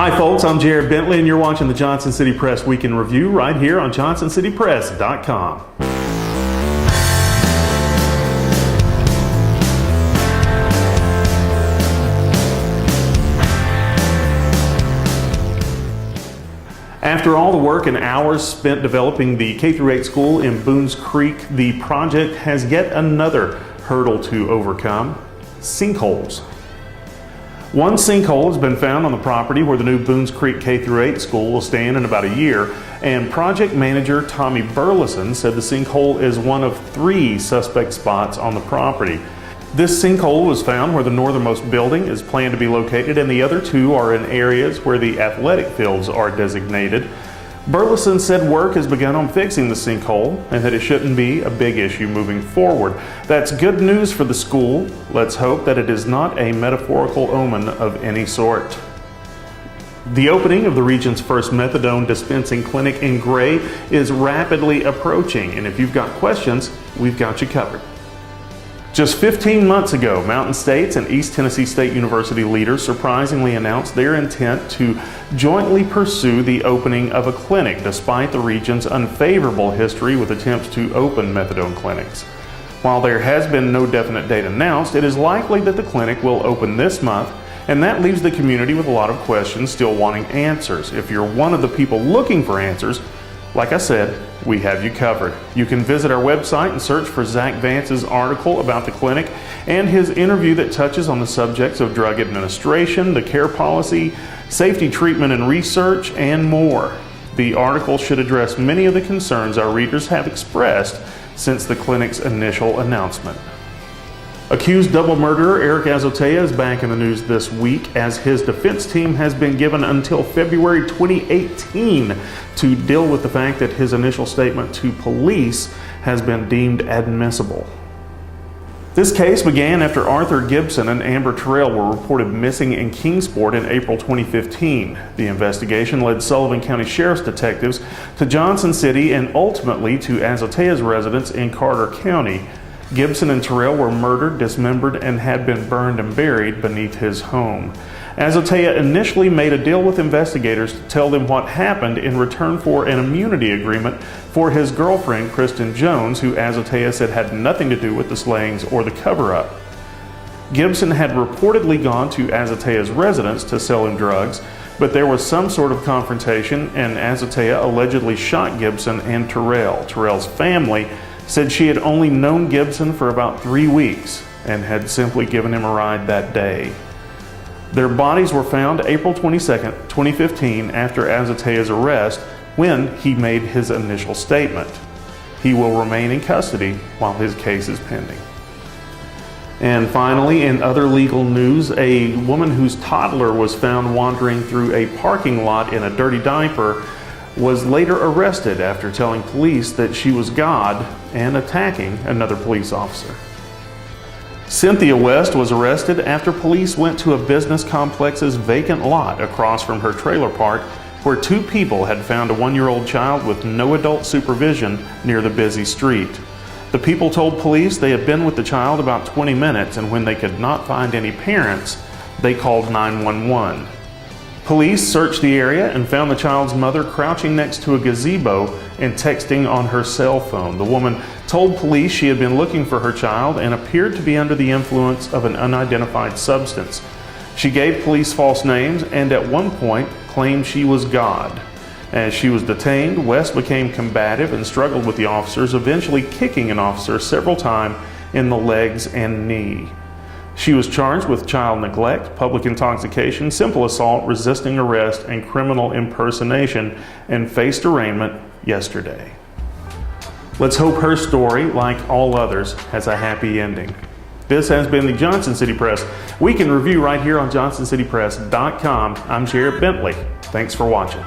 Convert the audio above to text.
Hi folks, I'm Jared Bentley and you're watching the Johnson City Press Week in Review right here on jcpvideo.com. After all the work and hours spent developing the K-8 school in Boones Creek, the project has yet another hurdle to overcome: sinkholes. One sinkhole has been found on the property where the new Boones Creek K-8 school will stand in about a year, and project manager Tommy Burleson said the sinkhole is one of 3 suspect spots on the property. This sinkhole was found where the northernmost building is planned to be located, and the other 2 are in areas where the athletic fields are designated. Burleson said work has begun on fixing the sinkhole and that it shouldn't be a big issue moving forward. That's good news for the school. Let's hope that it is not a metaphorical omen of any sort. The opening of the region's first methadone dispensing clinic in Gray is rapidly approaching, and if you've got questions, we've got you covered. Just 15 months ago, Mountain States and East Tennessee State University leaders surprisingly announced their intent to jointly pursue the opening of a clinic, despite the region's unfavorable history with attempts to open methadone clinics. While there has been no definite date announced, it is likely that the clinic will open this month, and that leaves the community with a lot of questions still wanting answers. If you're one of the people looking for answers, like I said, we have you covered. You can visit our website and search for Zach Vance's article about the clinic and his interview that touches on the subjects of drug administration, the care policy, safety treatment and research, and more. The article should address many of the concerns our readers have expressed since the clinic's initial announcement. Accused double murderer Eric Azotea is back in the news this week, as his defense team has been given until February 2018 to deal with the fact that his initial statement to police has been deemed admissible. This case began after Arthur Gibson and Amber Terrell were reported missing in Kingsport in April 2015. The investigation led Sullivan County Sheriff's detectives to Johnson City and ultimately to Azotea's residence in Carter County. Gibson and Terrell were murdered, dismembered, and had been burned and buried beneath his home. Azotea initially made a deal with investigators to tell them what happened in return for an immunity agreement for his girlfriend, Kristen Jones, who Azotea said had nothing to do with the slayings or the cover-up. Gibson had reportedly gone to Azotea's residence to sell him drugs, but there was some sort of confrontation, and Azotea allegedly shot Gibson and Terrell. Terrell's family said she had only known Gibson for about 3 weeks and had simply given him a ride that day. Their bodies were found April 22, 2015, after Azotea's arrest, when he made his initial statement. He will remain in custody while his case is pending. And finally, in other legal news, a woman whose toddler was found wandering through a parking lot in a dirty diaper was later arrested after telling police that she was God and attacking another police officer. Cynthia West was arrested after police went to a business complex's vacant lot across from her trailer park, where 2 people had found a 1-year-old child with no adult supervision near the busy street. The people told police they had been with the child about 20 minutes, and when they could not find any parents, they called 911. Police searched the area and found the child's mother crouching next to a gazebo and texting on her cell phone. The woman told police she had been looking for her child and appeared to be under the influence of an unidentified substance. She gave police false names and at one point claimed she was God. As she was detained, West became combative and struggled with the officers, eventually kicking an officer several times in the legs and knee. She was charged with child neglect, public intoxication, simple assault, resisting arrest, and criminal impersonation, and faced arraignment yesterday. Let's hope her story, like all others, has a happy ending. This has been the Johnson City Press Week in Review right here on jcpvideo.com. I'm Jared Bentley. Thanks for watching.